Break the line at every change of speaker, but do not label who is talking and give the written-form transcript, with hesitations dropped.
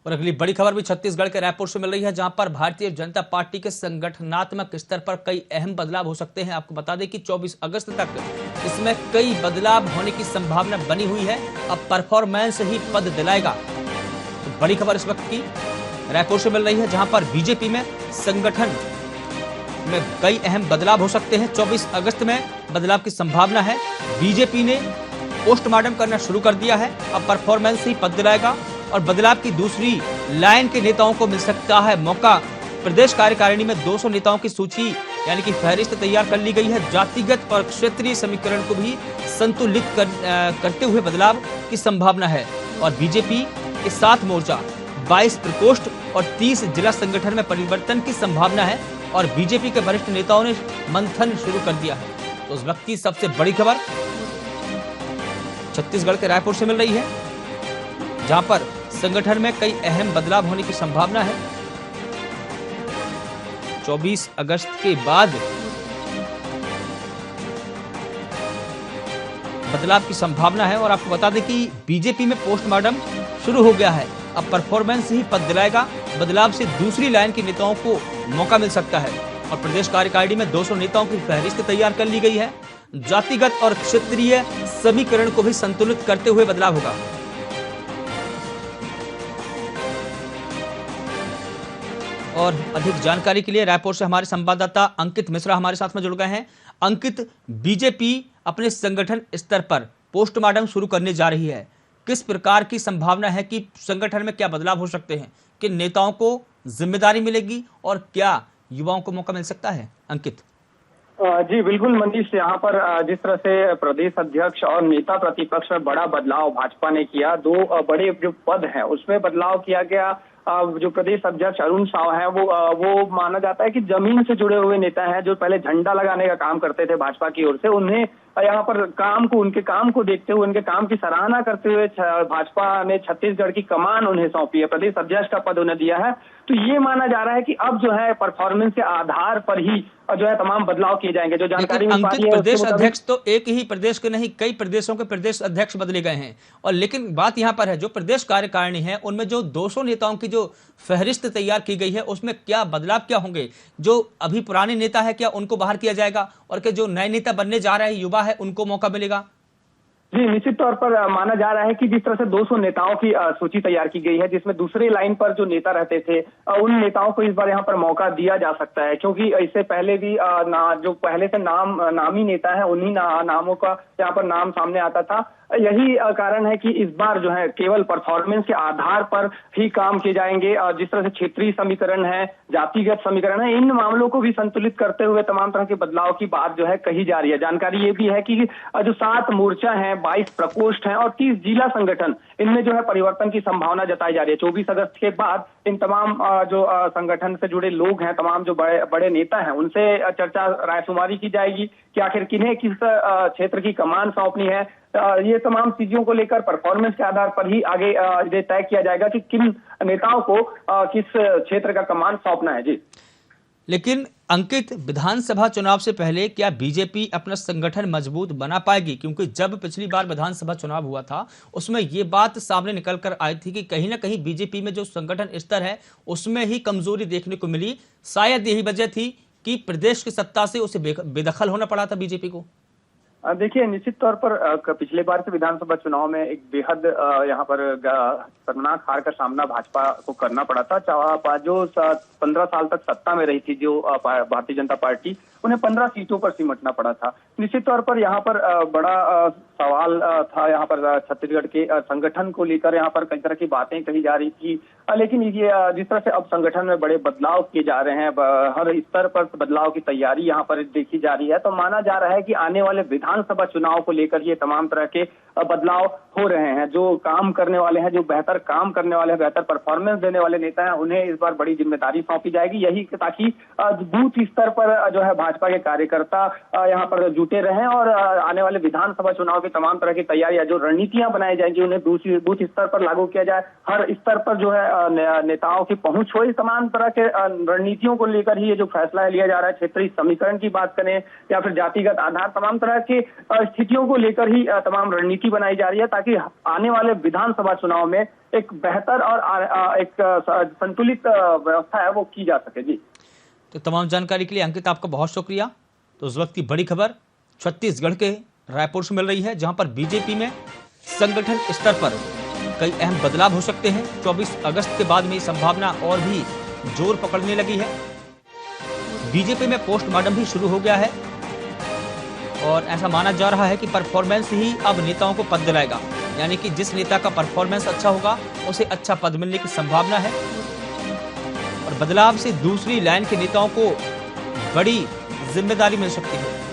और अगली बड़ी खबर भी छत्तीसगढ़ के रायपुर से मिल रही है, जहां पर भारतीय जनता पार्टी के संगठनात्मक स्तर पर कई अहम बदलाव हो सकते हैं। आपको बता दें कि 24 अगस्त तक इसमें कई बदलाव होने की संभावना बनी हुई है। अब परफॉर्मेंस ही पद दिलाएगा। तो बड़ी खबर इस वक्त की रायपुर से मिल रही है, जहां पर बीजेपी में संगठन में कई अहम बदलाव हो सकते हैं। 24 अगस्त में बदलाव की संभावना है। बीजेपी ने पोस्टमार्टम करना शुरू कर दिया है। अब परफॉर्मेंस ही पद दिलाएगा और बदलाव की दूसरी लाइन के नेताओं को मिल सकता है मौका। प्रदेश कार्यकारिणी में 200 नेताओं की सूची यानी कि फहरिस्त तैयार कर ली गई है। जातिगत और क्षेत्रीय समीकरण को भी संतुलित करते हुए बदलाव की संभावना है। और बीजेपी के 7 मोर्चा, 22 प्रकोष्ठ और 30 जिला संगठन में परिवर्तन की संभावना है। और बीजेपी के वरिष्ठ नेताओं ने मंथन शुरू कर दिया है। तो उस वक्त की सबसे बड़ी खबर छत्तीसगढ़ के रायपुर से मिल रही है, जहां पर संगठन में कई अहम बदलाव होने की संभावना है। 24 अगस्त के बाद बदलाव की संभावना है। और आपको बता दें कि बीजेपी में पोस्टमार्टम शुरू हो गया है। अब परफॉर्मेंस ही पद दिलाएगा। बदलाव से दूसरी लाइन के नेताओं को मौका मिल सकता है। और प्रदेश कार्यकारिणी में 200 नेताओं की फहरिस्त तैयार कर ली गई है। जातिगत और क्षेत्रीय समीकरण को भी संतुलित करते हुए बदलाव होगा। और अधिक जानकारी के लिए रायपुर से हमारे संवाददाता अंकित मिश्रा हमारे साथ में जुड़ गए हैं। अंकित, बीजेपी अपने संगठन स्तर पर पोस्टमार्टम शुरू करने जा रही है। किस प्रकार की संभावना है कि संगठन में क्या बदलाव हो सकते हैं? किन नेताओं को जिम्मेदारी मिलेगी और क्या युवाओं को मौका मिल सकता है? अंकित
जी बिल्कुल मनीष, यहाँ पर जिस तरह से प्रदेश अध्यक्ष और नेता प्रतिपक्ष में बड़ा बदलाव भाजपा ने किया, 2 बड़े जो पद हैं उसमें बदलाव किया गया। जो प्रदेश अध्यक्ष अरुण साव है वो माना जाता है कि जमीन से जुड़े हुए नेता हैं, जो पहले झंडा लगाने का काम करते थे भाजपा की ओर से। उन्हें यहाँ पर उनके काम को देखते हुए, उनके काम की सराहना करते हुए भाजपा ने छत्तीसगढ़ की कमान उन्हें सौंपी है, प्रदेश अध्यक्ष का पद उन्हें दिया है। तो ये माना जा रहा है कि अब जो है परफॉर्मेंस के आधार पर ही जो है तमाम बदलाव किए जाएंगे। जो जानकारी मिल पा रही है,
प्रदेश अध्यक्ष तो एक ही प्रदेश के नहीं, कई प्रदेशों के प्रदेश अध्यक्ष बदले गए हैं। और लेकिन बात यहाँ पर है, जो प्रदेश कार्यकारिणी है उनमें जो 200 नेताओं की जो फहरिस्त तैयार की गई है उसमें क्या बदलाव क्या होंगे? जो अभी पुराने नेता है क्या उनको बाहर किया जाएगा और क्या जो नए नेता बनने जा रहे हैं युवा है उनको मौका मिलेगा?
जी निश्चित तौर पर माना जा रहा है कि जिस तरह से 200 नेताओं की सूची तैयार की गई है, जिसमें दूसरी लाइन पर जो नेता रहते थे उन नेताओं को इस बार यहाँ पर मौका दिया जा सकता है। क्योंकि इससे पहले भी जो पहले से नामी नेता है उन्हीं नामों का यहाँ पर नाम सामने आता था। यही कारण है कि इस बार जो है केवल परफॉर्मेंस के आधार पर ही काम किए जाएंगे। जिस तरह से क्षेत्रीय समीकरण है, जातिगत समीकरण है, इन मामलों को भी संतुलित करते हुए तमाम तरह के बदलाव की बात जो है कही जा रही है। जानकारी ये भी है कि जो 7 मोर्चा है, 22 प्रकोष्ठ हैं और 30 जिला संगठन, इनमें जो है परिवर्तन की संभावना जताई जा रही है। 24 अगस्त के बाद इन तमाम जो संगठन से जुड़े लोग हैं, तमाम जो बड़े नेता हैं, उनसे चर्चा रायशुमारी की जाएगी कि आखिर किन्हें किस क्षेत्र की कमान सौंपनी है। ये तमाम चीजों को लेकर परफॉर्मेंस के आधार पर ही आगे ये तय किया जाएगा कि किन नेताओं को किस क्षेत्र का कमान सौंपना है। जी
लेकिन अंकित, विधानसभा चुनाव से पहले क्या बीजेपी अपना संगठन मजबूत बना पाएगी? क्योंकि जब पिछली बार विधानसभा चुनाव हुआ था उसमें ये बात सामने निकल कर आई थी कि कहीं ना कहीं बीजेपी में जो संगठन स्तर है उसमें ही कमजोरी देखने को मिली। शायद यही वजह थी कि प्रदेश की सत्ता से उसे बेदखल होना पड़ा था बीजेपी को।
देखिए निश्चित तौर पर पिछले बार के विधानसभा चुनाव में एक बेहद यहाँ पर खतरनाक हार का सामना भाजपा को करना पड़ा था। जो 15 साल तक सत्ता में रही थी जो भारतीय जनता पार्टी, उन्हें 15 सीटों पर सिमटना पड़ा था। निश्चित तौर पर यहाँ पर बड़ा सवाल था यहाँ पर छत्तीसगढ़ के संगठन को लेकर। यहाँ पर कई तरह की बातें कही जा रही थी, लेकिन ये जिस तरह से अब संगठन में बड़े बदलाव किए जा रहे हैं, हर स्तर पर बदलाव की तैयारी यहाँ पर देखी जा रही है, तो माना जा रहा है कि आने वाले विधानसभा चुनाव को लेकर ये तमाम तरह के बदलाव हो रहे हैं। जो काम करने वाले हैं, जो बेहतर काम करने वाले हैं, बेहतर परफॉर्मेंस देने वाले नेता हैं, उन्हें इस बार बड़ी जिम्मेदारी सौंपी जाएगी। यही ताकि बूथ स्तर पर जो है भाजपा के कार्यकर्ता यहाँ पर जुटे रहे और आने वाले विधानसभा चुनाव की तमाम तरह की तैयारियां जो रणनीतियां बनाई जाएंगी उन्हें बूथ स्तर पर लागू किया जाए, हर स्तर पर जो है नेताओं की पहुंच हो, इस तमाम तरह के रणनीतियों को लेकर ही ये जो फैसला लिया जा रहा है। क्षेत्रीय समीकरण की बात करें या फिर जातिगत आधार, तमाम तरह की स्थितियों को लेकर ही तमाम रणनीति बनाई जा रही है ताकि आने वाले विधानसभा चुनाव में एक बेहतर और एक संतुलित व्यवस्था है वो की जा सके। जी,
तो तमाम जानकारी के लिए अंकित आपका बहुत शुक्रिया। तो उस वक्त की बड़ी खबर छत्तीसगढ़ के रायपुर से मिल रही है, जहां पर बीजेपी में संगठन स्तर पर कई अहम बदलाव हो सकते हैं। 24 अगस्त के बाद में संभावना और भी जोर पकड़ने लगी है। बीजेपी में पोस्टमार्टम भी शुरू हो गया है और ऐसा माना जा रहा है कि परफॉर्मेंस ही अब नेताओं को पद दिलाएगा, यानी कि जिस नेता का परफॉर्मेंस अच्छा होगा उसे अच्छा पद मिलने की संभावना है। और बदलाव से दूसरी लाइन के नेताओं को बड़ी जिम्मेदारी मिल सकती है।